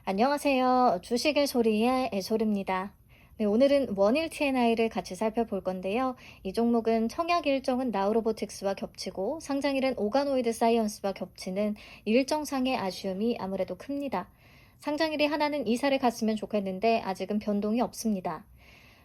안녕하세요. 주식의 소리의 애소리입니다. 네, 오늘은 원일 T&I를 같이 살펴볼 건데요. 이 종목은 청약 일정은 나우로보틱스와 겹치고 상장일은 오가노이드 사이언스와 겹치는 일정상의 아쉬움이 아무래도 큽니다. 상장일이 하나는 이사를 갔으면 좋겠는데 아직은 변동이 없습니다.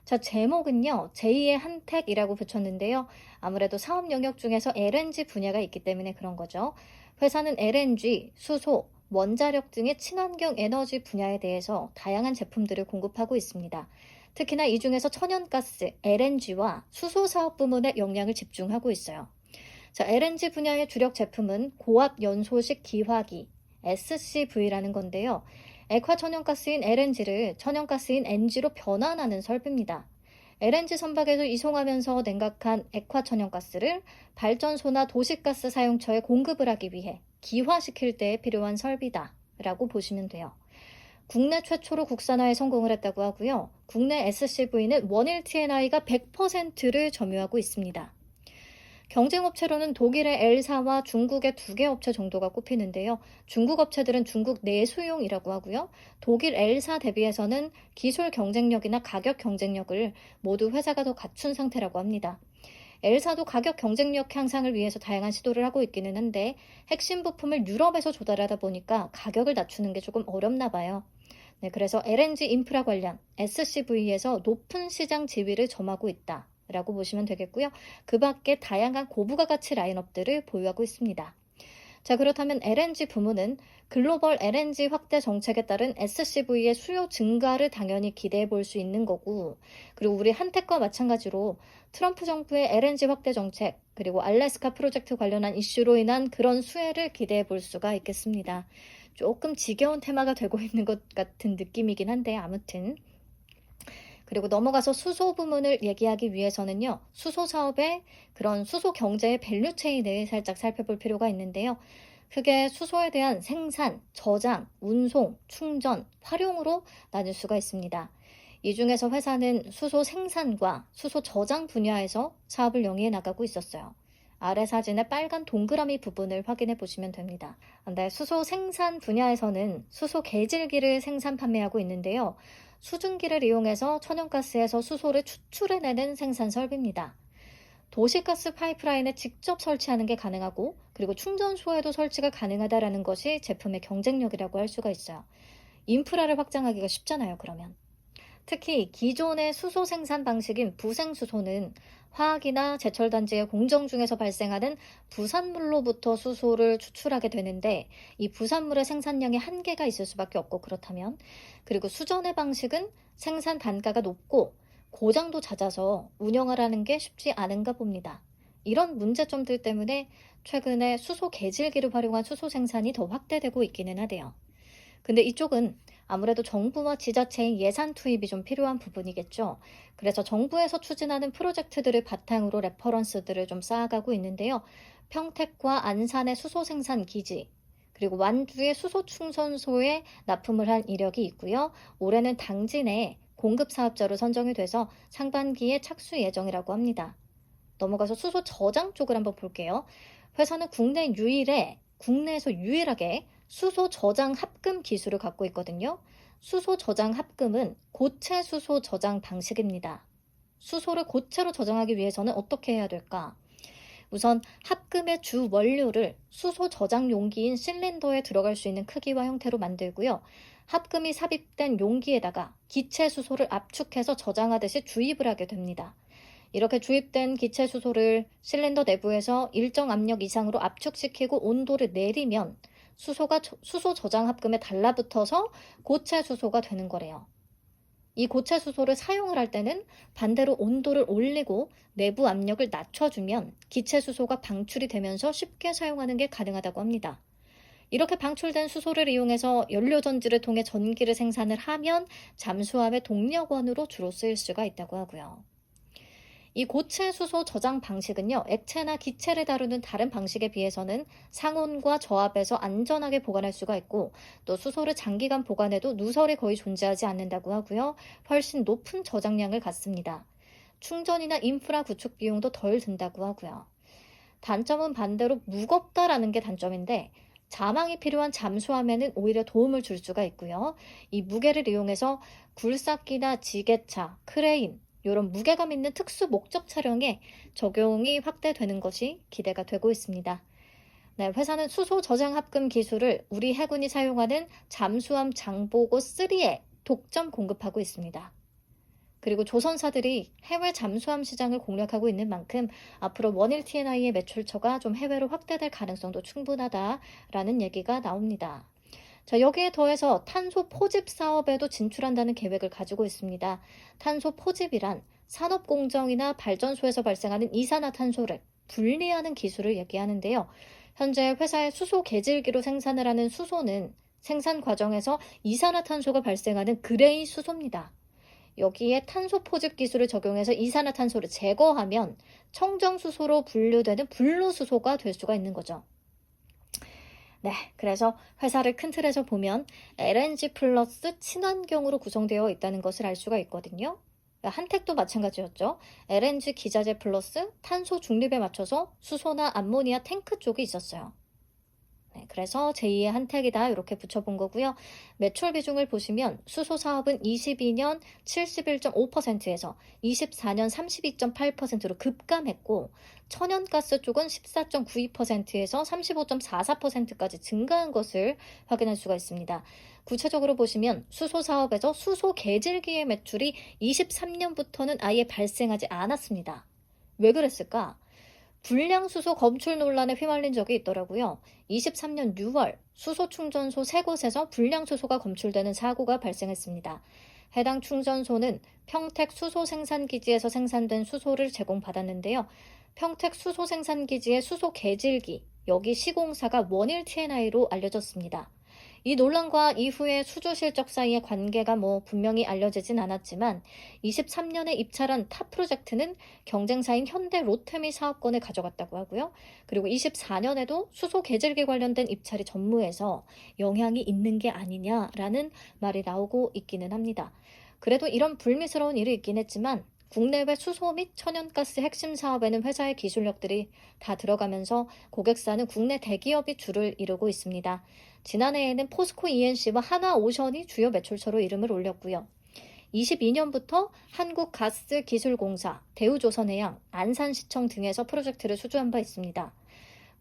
자, 제목은요, 제2의 한택이라고 붙였는데요. 아무래도 사업 영역 중에서 LNG 분야가 있기 때문에 그런 거죠. 회사는 LNG, 수소, 원자력 등의 친환경 에너지 분야에 대해서 다양한 제품들을 공급하고 있습니다. 특히나 이 중에서 천연가스, LNG와 수소 사업 부문에 역량을 집중하고 있어요. 자, LNG 분야의 주력 제품은 고압 연소식 기화기, SCV라는 건데요. 액화 천연가스인 LNG를 천연가스인 NG로 변환하는 설비입니다. LNG 선박에서 이송하면서 냉각한 액화 천연가스를 발전소나 도시가스 사용처에 공급을 하기 위해 기화시킬 때 필요한 설비다라고 보시면 돼요. 국내 최초로 국산화에 성공을 했다고 하고요. 국내 SCV는 원일 T&I가 100%를 점유하고 있습니다. 경쟁업체로는 독일의 L사와 중국의 2개 업체 정도가 꼽히는데요. 중국 업체들은 중국 내수용이라고 하고요. 독일 L사 대비해서는 기술 경쟁력이나 가격 경쟁력을 모두 회사가 더 갖춘 상태라고 합니다. L사도 가격 경쟁력 향상을 위해서 다양한 시도를 하고 있기는 한데 핵심 부품을 유럽에서 조달하다 보니까 가격을 낮추는 게 조금 어렵나 봐요. 네, 그래서 LNG 인프라 관련 SCV에서 높은 시장 지위를 점하고 있다. 라고 보시면 되겠고요. 그 밖에 다양한 고부가 가치 라인업들을 보유하고 있습니다. 자, 그렇다면 LNG 부문은 글로벌 LNG 확대 정책에 따른 SCV의 수요 증가를 당연히 기대해 볼 수 있는 거고, 그리고 우리 한택과 마찬가지로 트럼프 정부의 LNG 확대 정책, 그리고 알래스카 프로젝트 관련한 이슈로 인한 그런 수혜를 기대해 볼 수가 있겠습니다. 조금 지겨운 테마가 되고 있는 것 같은 느낌이긴 한데, 아무튼. 그리고 넘어가서 수소 부문을 얘기하기 위해서는요. 수소 사업의 그런 수소 경제의 밸류체인을 살짝 살펴볼 필요가 있는데요. 크게 수소에 대한 생산, 저장, 운송, 충전, 활용으로 나눌 수가 있습니다. 이 중에서 회사는 수소 생산과 수소 저장 분야에서 사업을 영위해 나가고 있었어요. 아래 사진의 빨간 동그라미 부분을 확인해 보시면 됩니다. 네, 수소 생산 분야에서는 수소 계질기를 생산 판매하고 있는데요. 수증기를 이용해서 천연가스에서 수소를 추출해내는 생산 설비입니다. 도시가스 파이프라인에 직접 설치하는 게 가능하고 그리고 충전소에도 설치가 가능하다는 것이 제품의 경쟁력이라고 할 수가 있어요. 인프라를 확장하기가 쉽잖아요, 그러면. 특히 기존의 수소 생산 방식인 부생수소는 화학이나 제철단지의 공정 중에서 발생하는 부산물로부터 수소를 추출하게 되는데 이 부산물의 생산량에 한계가 있을 수밖에 없고 그렇다면 그리고 수전의 방식은 생산 단가가 높고 고장도 잦아서 운영하라는 게 쉽지 않은가 봅니다. 이런 문제점들 때문에 최근에 수소 계질기를 활용한 수소 생산이 더 확대되고 있기는 하대요. 근데 이쪽은 아무래도 정부와 지자체의 예산 투입이 좀 필요한 부분이겠죠. 그래서 정부에서 추진하는 프로젝트들을 바탕으로 레퍼런스들을 좀 쌓아가고 있는데요. 평택과 안산의 수소 생산 기지, 그리고 완주의 수소 충전소에 납품을 한 이력이 있고요. 올해는 당진에 공급 사업자로 선정이 돼서 상반기에 착수 예정이라고 합니다. 넘어가서 수소 저장 쪽을 한번 볼게요. 회사는 국내에서 유일하게 수소 저장 합금 기술을 갖고 있거든요. 수소 저장 합금은 고체 수소 저장 방식입니다. 수소를 고체로 저장하기 위해서는 어떻게 해야 될까? 우선 합금의 주 원료를 수소 저장 용기인 실린더에 들어갈 수 있는 크기와 형태로 만들고요. 합금이 삽입된 용기에다가 기체 수소를 압축해서 저장하듯이 주입을 하게 됩니다. 이렇게 주입된 기체 수소를 실린더 내부에서 일정 압력 이상으로 압축시키고 온도를 내리면 수소가 수소 저장 합금에 달라붙어서 고체 수소가 되는 거래요. 이 고체 수소를 사용을 할 때는 반대로 온도를 올리고 내부 압력을 낮춰주면 기체 수소가 방출이 되면서 쉽게 사용하는 게 가능하다고 합니다. 이렇게 방출된 수소를 이용해서 연료전지를 통해 전기를 생산을 하면 잠수함의 동력원으로 주로 쓰일 수가 있다고 하고요. 이 고체 수소 저장 방식은요, 액체나 기체를 다루는 다른 방식에 비해서는 상온과 저압에서 안전하게 보관할 수가 있고, 또 수소를 장기간 보관해도 누설이 거의 존재하지 않는다고 하고요, 훨씬 높은 저장량을 갖습니다. 충전이나 인프라 구축 비용도 덜 든다고 하고요. 단점은 반대로 무겁다라는 게 단점인데, 자망이 필요한 잠수함에는 오히려 도움을 줄 수가 있고요. 이 무게를 이용해서 굴삭기나 지게차, 크레인, 이런 무게감 있는 특수 목적 촬영에 적용이 확대되는 것이 기대가 되고 있습니다. 네, 회사는 수소 저장 합금 기술을 우리 해군이 사용하는 잠수함 장보고 3에 독점 공급하고 있습니다. 그리고 조선사들이 해외 잠수함 시장을 공략하고 있는 만큼 앞으로 원일 T&I의 매출처가 좀 해외로 확대될 가능성도 충분하다라는 얘기가 나옵니다. 자, 여기에 더해서 탄소 포집 사업에도 진출한다는 계획을 가지고 있습니다. 탄소 포집이란 산업 공정이나 발전소에서 발생하는 이산화탄소를 분리하는 기술을 얘기하는데요. 현재 회사의 수소 계질기로 생산을 하는 수소는 생산 과정에서 이산화탄소가 발생하는 그레이 수소입니다. 여기에 탄소 포집 기술을 적용해서 이산화탄소를 제거하면 청정수소로 분류되는 분로수소가 될 수가 있는 거죠. 네, 그래서 회사를 큰 틀에서 보면 LNG 플러스 친환경으로 구성되어 있다는 것을 알 수가 있거든요. 한택도 마찬가지였죠. LNG 기자재 플러스 탄소 중립에 맞춰서 수소나 암모니아 탱크 쪽이 있었어요. 네, 그래서 제2의 한택이다 이렇게 붙여본 거고요. 매출 비중을 보시면 수소 사업은 22년 71.5%에서 24년 32.8%로 급감했고 천연가스 쪽은 14.92%에서 35.44%까지 증가한 것을 확인할 수가 있습니다. 구체적으로 보시면 수소 사업에서 수소 계질기의 매출이 23년부터는 아예 발생하지 않았습니다. 왜 그랬을까? 불량수소 검출 논란에 휘말린 적이 있더라고요. 23년 6월 수소 충전소 3곳에서 불량수소가 검출되는 사고가 발생했습니다. 해당 충전소는 평택 수소 생산기지에서 생산된 수소를 제공받았는데요. 평택 수소 생산기지의 수소 계질기, 여기 시공사가 원일 T&I로 알려졌습니다. 이 논란과 이후의 수주 실적 사이의 관계가 분명히 알려지진 않았지만 23년에 입찰한 타 프로젝트는 경쟁사인 현대 로템이 사업권을 가져갔다고 하고요. 그리고 24년에도 수소 계질기 관련된 입찰이 전무해서 영향이 있는 게 아니냐라는 말이 나오고 있기는 합니다. 그래도 이런 불미스러운 일이 있긴 했지만 국내외 수소 및 천연가스 핵심 사업에는 회사의 기술력들이 다 들어가면서 고객사는 국내 대기업이 주를 이루고 있습니다. 지난해에는 포스코 ENC와 하나오션이 주요 매출처로 이름을 올렸고요. 22년부터 한국가스기술공사, 대우조선해양, 안산시청 등에서 프로젝트를 수주한 바 있습니다.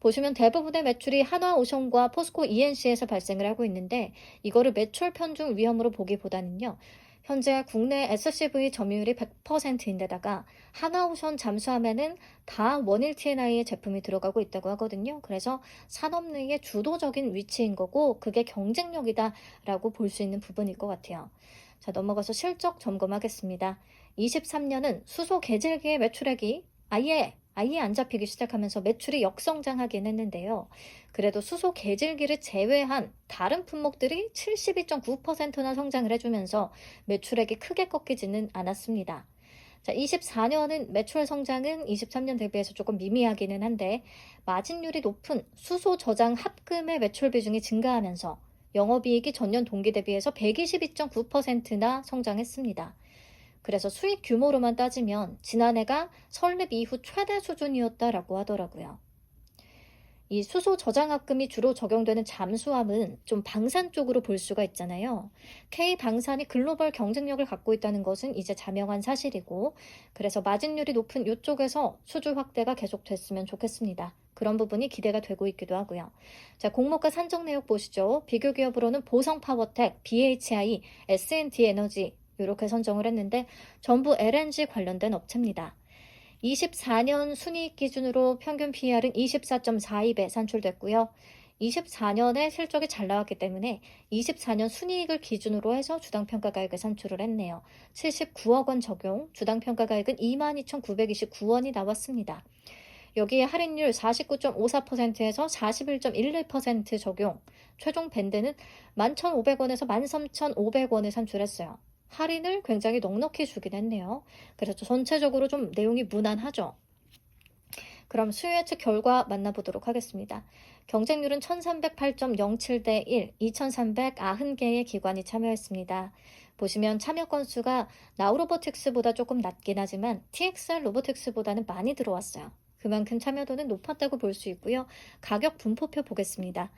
보시면 대부분의 매출이 하나오션과 포스코 ENC에서 발생을 하고 있는데 이거를 매출 편중 위험으로 보기보다는요. 현재 국내 SCV 점유율이 100%인데다가 하나오션 잠수함에는 다 원일 T&I의 제품이 들어가고 있다고 하거든요. 그래서 산업 내의 주도적인 위치인 거고 그게 경쟁력이다라고 볼 수 있는 부분일 것 같아요. 자, 넘어가서 실적 점검하겠습니다. 23년은 수소 계질기의 매출액이 아예 안 잡히기 시작하면서 매출이 역성장하긴 했는데요. 그래도 수소 계질기를 제외한 다른 품목들이 72.9%나 성장을 해주면서 매출액이 크게 꺾이지는 않았습니다. 자, 24년은 매출 성장은 23년 대비해서 조금 미미하기는 한데 마진율이 높은 수소 저장 합금의 매출 비중이 증가하면서 영업이익이 전년 동기 대비해서 122.9%나 성장했습니다. 그래서 수익 규모로만 따지면 지난해가 설립 이후 최대 수준이었다라고 하더라고요. 이 수소 저장합금이 주로 적용되는 잠수함은 좀 방산 쪽으로 볼 수가 있잖아요. K방산이 글로벌 경쟁력을 갖고 있다는 것은 이제 자명한 사실이고 그래서 마진율이 높은 이쪽에서 수주 확대가 계속됐으면 좋겠습니다. 그런 부분이 기대가 되고 있기도 하고요. 자, 공모가 산정 내역 보시죠. 비교 기업으로는 보성파워텍, BHI, S&T 에너지 이렇게 선정을 했는데 전부 LNG 관련된 업체입니다. 24년 순이익 기준으로 평균 PER은 24.42배 산출됐고요. 24년에 실적이 잘 나왔기 때문에 24년 순이익을 기준으로 해서 주당평가가액을 산출을 했네요. 79억 원 적용, 주당평가가액은 22,929원이 나왔습니다. 여기에 할인율 49.54%에서 41.11% 적용, 최종 밴드는 11,500원에서 13,500원을 산출했어요. 할인을 굉장히 넉넉히 주긴 했네요. 그래서 전체적으로 좀 내용이 무난하죠. 그럼 수요예측 결과 만나보도록 하겠습니다. 경쟁률은 1308.07 대 1, 2390개의 기관이 참여했습니다. 보시면 참여 건수가 나우로보틱스보다 조금 낮긴 하지만 TXR 로보틱스보다는 많이 들어왔어요. 그만큼 참여도는 높았다고 볼 수 있고요. 가격 분포표 보겠습니다.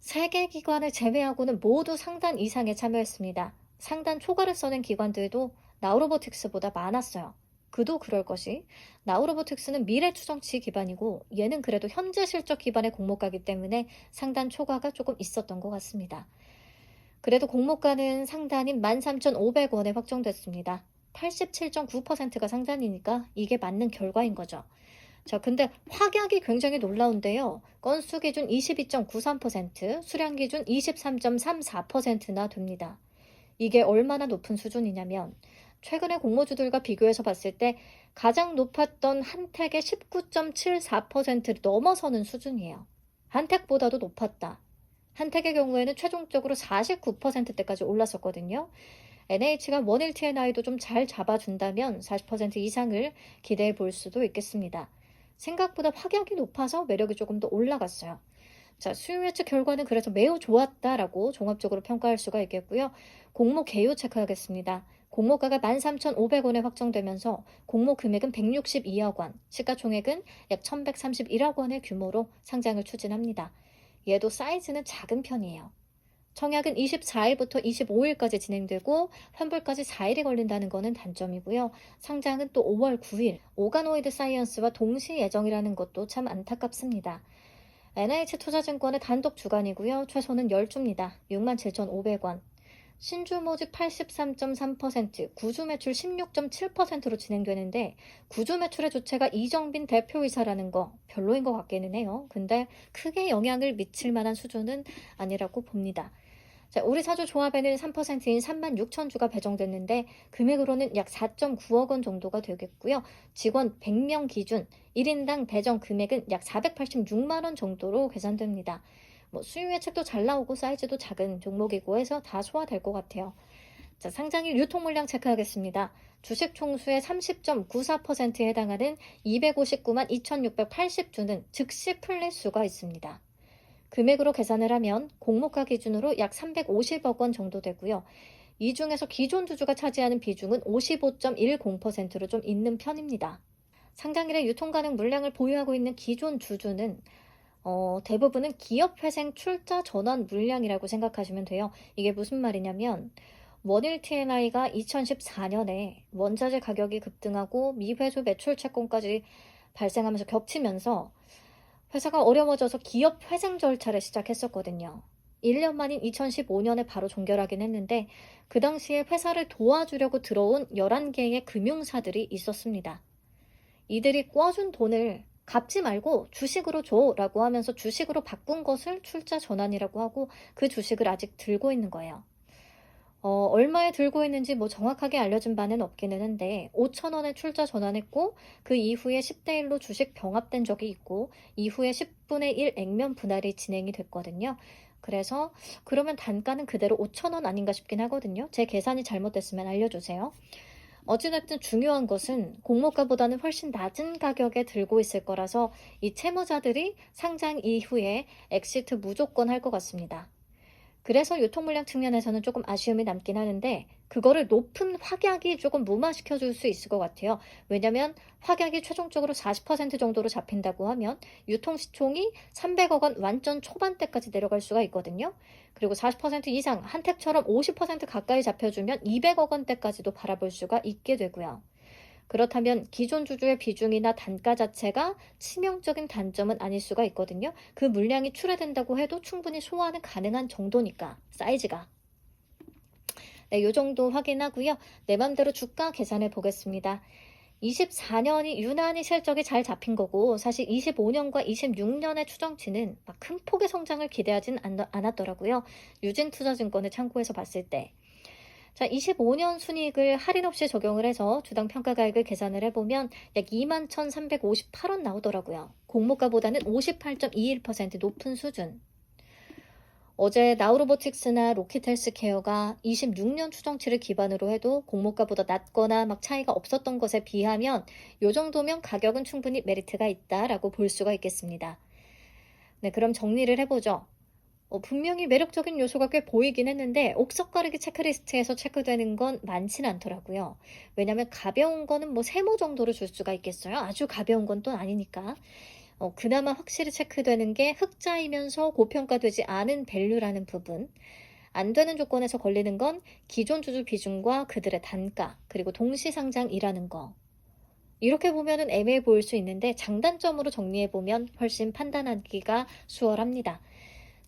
3개 기관을 제외하고는 모두 상단 이상에 참여했습니다. 상단 초과를 써낸 기관들도 나우로보틱스보다 많았어요. 그도 그럴 것이, 나우로보틱스는 미래 추정치 기반이고 얘는 그래도 현재 실적 기반의 공모가기 때문에 상단 초과가 조금 있었던 것 같습니다. 그래도 공모가는 상단인 13,500원에 확정됐습니다. 87.9%가 상단이니까 이게 맞는 결과인 거죠. 자, 근데 확약이 굉장히 놀라운데요. 건수 기준 22.93%, 수량 기준 23.34%나 됩니다. 이게 얼마나 높은 수준이냐면 최근에 공모주들과 비교해서 봤을 때 가장 높았던 한택의 19.74%를 넘어서는 수준이에요. 한택보다도 높았다. 한택의 경우에는 최종적으로 49%대까지 올랐었거든요. NH가 원일 TNI도 좀 잘 잡아준다면 40% 이상을 기대해 볼 수도 있겠습니다. 생각보다 확약이 높아서 매력이 조금 더 올라갔어요. 자, 수요 예측 결과는 그래서 매우 좋았다라고 종합적으로 평가할 수가 있겠고요. 공모 개요 체크하겠습니다. 공모가가 13,500원에 확정되면서 공모 금액은 162억 원, 시가총액은 약 1,131억 원의 규모로 상장을 추진합니다. 얘도 사이즈는 작은 편이에요. 청약은 24일부터 25일까지 진행되고 환불까지 4일이 걸린다는 것은 단점이고요. 상장은 또 5월 9일 오가노이드 사이언스와 동시 예정이라는 것도 참 안타깝습니다. NH투자증권의 단독 주관이고요. 최소는 10주입니다. 67,500원. 신주 모집 83.3%, 구주 매출 16.7%로 진행되는데 구주 매출의 주체가 이정빈 대표이사라는 거 별로인 것 같기는 해요. 근데 크게 영향을 미칠 만한 수준은 아니라고 봅니다. 자, 우리 사주 조합에는 3%인 36,000주가 배정됐는데 금액으로는 약 4.9억 원 정도가 되겠고요. 직원 100명 기준 1인당 배정 금액은 약 486만 원 정도로 계산됩니다. 수요 예측도 잘 나오고 사이즈도 작은 종목이고 해서 다 소화될 것 같아요. 자, 상장일 유통 물량 체크하겠습니다. 주식 총수의 30.94%에 해당하는 259만 2,680주는 즉시 풀릴 수가 있습니다. 금액으로 계산을 하면 공모가 기준으로 약 350억 원 정도 되고요. 이 중에서 기존 주주가 차지하는 비중은 55.10%로 좀 있는 편입니다. 상장일에 유통 가능 물량을 보유하고 있는 기존 주주는 대부분은 기업회생 출자 전환 물량이라고 생각하시면 돼요. 이게 무슨 말이냐면 원일 TNI가 2014년에 원자재 가격이 급등하고 미회수 매출 채권까지 발생하면서 겹치면서 회사가 어려워져서 기업 회생 절차를 시작했었거든요. 1년 만인 2015년에 바로 종결하긴 했는데 그 당시에 회사를 도와주려고 들어온 11개의 금융사들이 있었습니다. 이들이 꿔준 돈을 갚지 말고 주식으로 줘라고 하면서 주식으로 바꾼 것을 출자 전환이라고 하고 그 주식을 아직 들고 있는 거예요. 얼마에 들고 있는지 정확하게 알려진 바는 없기는 한데 5,000원에 출자 전환했고 그 이후에 10대 1로 주식 병합된 적이 있고 이후에 10분의 1 액면 분할이 진행이 됐거든요. 그래서 그러면 단가는 그대로 5,000원 아닌가 싶긴 하거든요. 제 계산이 잘못됐으면 알려주세요. 어찌됐든 중요한 것은 공모가보다는 훨씬 낮은 가격에 들고 있을 거라서 이 채무자들이 상장 이후에 엑시트 무조건 할 것 같습니다. 그래서 유통물량 측면에서는 조금 아쉬움이 남긴 하는데 그거를 높은 확약이 조금 무마시켜 줄 수 있을 것 같아요. 왜냐면 확약이 최종적으로 40% 정도로 잡힌다고 하면 유통시총이 300억 원 완전 초반대까지 내려갈 수가 있거든요. 그리고 40% 이상 한택처럼 50% 가까이 잡혀주면 200억 원대까지도 바라볼 수가 있게 되고요. 그렇다면 기존 주주의 비중이나 단가 자체가 치명적인 단점은 아닐 수가 있거든요. 그 물량이 출하된다고 해도 충분히 소화는 가능한 정도니까 사이즈가. 네, 요 정도 확인하고요. 내 맘대로 주가 계산해 보겠습니다. 24년이 유난히 실적이 잘 잡힌 거고 사실 25년과 26년의 추정치는 막 큰 폭의 성장을 기대하진 않았더라고요. 유진투자증권을 참고해서 봤을 때. 자, 25년 순이익을 할인 없이 적용을 해서 주당 평가가액을 계산을 해보면 약 21,358원 나오더라고요. 공모가보다는 58.21% 높은 수준. 어제 나우로보틱스나 로키텔스케어가 26년 추정치를 기반으로 해도 공모가보다 낮거나 차이가 없었던 것에 비하면 이 정도면 가격은 충분히 메리트가 있다라고 볼 수가 있겠습니다. 네, 그럼 정리를 해보죠. 분명히 매력적인 요소가 꽤 보이긴 했는데 옥석가르기 체크리스트에서 체크되는 건 많지는 않더라고요. 왜냐면 가벼운 거는 세모 정도로 줄 수가 있겠어요. 아주 가벼운 건 또 아니니까. 그나마 확실히 체크되는 게 흑자이면서 고평가되지 않은 밸류라는 부분. 안 되는 조건에서 걸리는 건 기존 주주 비중과 그들의 단가, 그리고 동시 상장이라는 거. 이렇게 보면은 애매해 보일 수 있는데 장단점으로 정리해 보면 훨씬 판단하기가 수월합니다.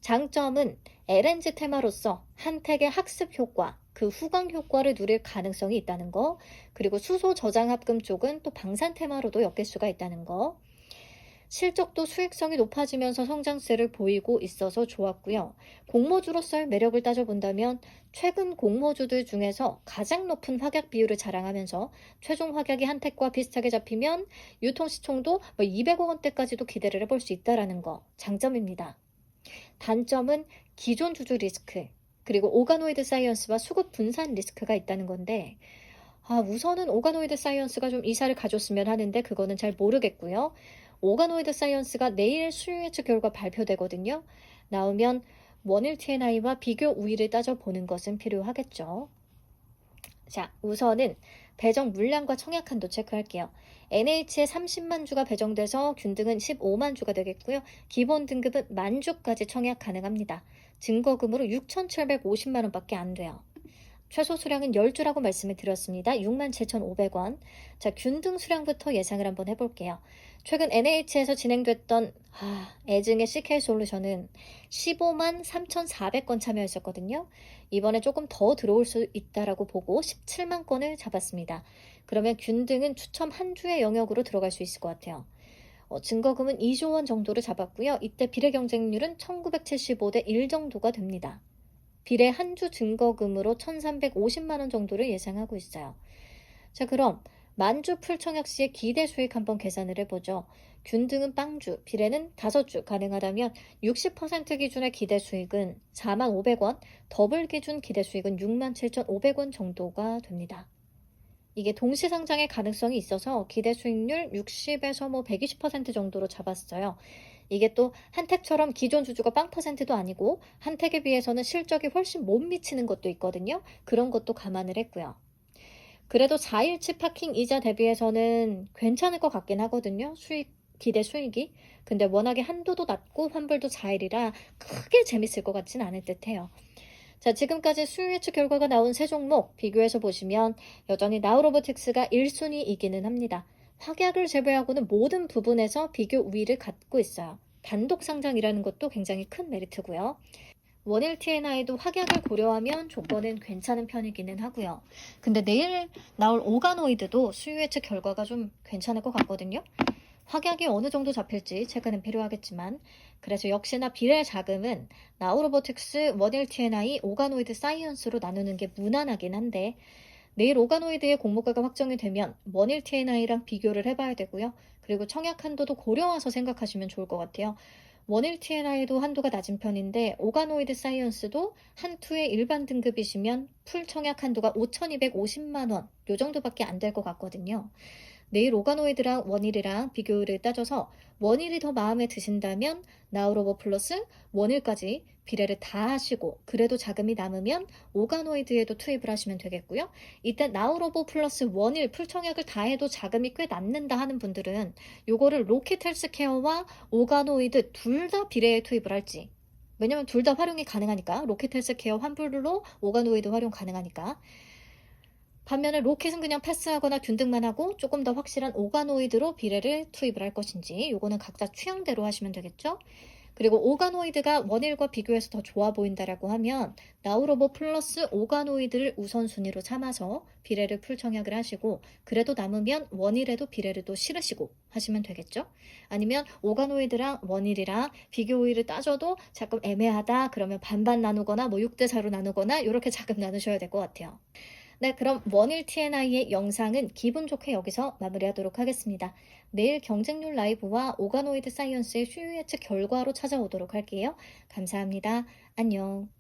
장점은 LNG 테마로서 한택의 학습 효과, 그 후광 효과를 누릴 가능성이 있다는 거, 그리고 수소 저장 합금 쪽은 또 방산 테마로도 엮일 수가 있다는 거. 실적도 수익성이 높아지면서 성장세를 보이고 있어서 좋았고요. 공모주로서의 매력을 따져본다면 최근 공모주들 중에서 가장 높은 확약 비율을 자랑하면서 최종 확약이 한택과 비슷하게 잡히면 유통시총도 200억 원대까지도 기대를 해볼 수 있다는 거 장점입니다. 단점은 기존 주주 리스크, 그리고 오가노이드 사이언스와 수급 분산 리스크가 있다는 건데 우선은 오가노이드 사이언스가 좀 이사를 가줬으면 하는데 그거는 잘 모르겠고요. 오가노이드 사이언스가 내일 수요 예측 결과 발표되거든요. 나오면 원일 T&I와 비교 우위를 따져보는 것은 필요하겠죠. 자, 우선은 배정 물량과 청약 한도 체크할게요. NH에 30만 주가 배정돼서 균등은 15만 주가 되겠고요. 기본 등급은 1만 주까지 청약 가능합니다. 증거금으로 6,750만 원밖에 안 돼요. 최소 수량은 10주라고 말씀을 드렸습니다. 67,500원. 자, 균등 수량부터 예상을 한번 해볼게요. 최근 NH에서 진행됐던 애증의 CK 솔루션은 15만 3,400건 참여했었거든요. 이번에 조금 더 들어올 수 있다라고 보고 17만 건을 잡았습니다. 그러면 균등은 추첨 한 주의 영역으로 들어갈 수 있을 것 같아요. 증거금은 2조 원 정도를 잡았고요. 이때 비례 경쟁률은 1975대 1 정도가 됩니다. 비례 한 주 증거금으로 1,350만 원 정도를 예상하고 있어요. 자, 그럼 만주 풀 청약 시의 기대 수익 한번 계산을 해보죠. 균등은 빵주, 비례는 5주 가능하다면 60% 기준의 기대 수익은 45,500원, 더블 기준 기대 수익은 67,500원 정도가 됩니다. 이게 동시상장의 가능성이 있어서 기대 수익률 60에서 120% 정도로 잡았어요. 이게 또 한택처럼 기존 주주가 빵 퍼센트도 아니고 한택에 비해서는 실적이 훨씬 못 미치는 것도 있거든요. 그런 것도 감안을 했고요. 그래도 4일치 파킹 이자 대비해서는 괜찮을 것 같긴 하거든요. 기대 수익이. 근데 워낙에 한도도 낮고 환불도 4일이라 크게 재밌을 것 같진 않을 듯해요. 자, 지금까지 수요 예측 결과가 나온 세 종목 비교해서 보시면 여전히 나우로보틱스가 1순위이기는 합니다. 확약을 제외하고는 모든 부분에서 비교 우위를 갖고 있어요. 단독 상장이라는 것도 굉장히 큰 메리트고요. 원일 T&I도 확약을 고려하면 조건은 괜찮은 편이기는 하고요. 근데 내일 나올 오가노이드도 수요 예측 결과가 좀 괜찮을 것 같거든요. 확약이 어느 정도 잡힐지 체크는 필요하겠지만 그래서 역시나 비례 자금은 나우로보틱스, 원일 T&I, 오가노이드 사이언스로 나누는 게 무난하긴 한데 내일 오가노이드의 공모가가 확정이 되면 원일 T&I랑 비교를 해봐야 되고요. 그리고 청약 한도도 고려해서 생각하시면 좋을 것 같아요. 원일 T&I도 한도가 낮은 편인데 오가노이드 사이언스도 한 투의 일반 등급이시면 풀 청약 한도가 5,250만 원 요 정도밖에 안 될 것 같거든요. 내일 오가노이드랑 원일이랑 비교를 따져서 원일이 더 마음에 드신다면 나우로보 플러스 원일까지 비례를 다 하시고 그래도 자금이 남으면 오가노이드에도 투입을 하시면 되겠고요. 이때 나우로보 플러스 원일 풀청약을 다 해도 자금이 꽤 남는다 하는 분들은 요거를 로켓 헬스케어와 오가노이드 둘 다 비례에 투입을 할지, 왜냐면 둘 다 활용이 가능하니까, 로켓 헬스케어 환불로 오가노이드 활용 가능하니까. 반면에 로켓은 그냥 패스하거나 균등만 하고 조금 더 확실한 오가노이드로 비례를 투입을 할 것인지 요거는 각자 취향대로 하시면 되겠죠. 그리고 오가노이드가 원일과 비교해서 더 좋아 보인다라고 하면 나우로보 플러스 오가노이드를 우선순위로 삼아서 비례를 풀 청약을 하시고 그래도 남으면 원일에도 비례를 또 실으시고 하시면 되겠죠. 아니면 오가노이드랑 원일이랑 비교 우위를 따져도 자금 애매하다 그러면 반반 나누거나 6대 4로 나누거나 이렇게 자금 나누셔야 될 것 같아요. 네, 그럼 원일 T&I의 영상은 기분 좋게 여기서 마무리하도록 하겠습니다. 내일 경쟁률 라이브와 오가노이드 사이언스의 수요 예측 결과로 찾아오도록 할게요. 감사합니다. 안녕.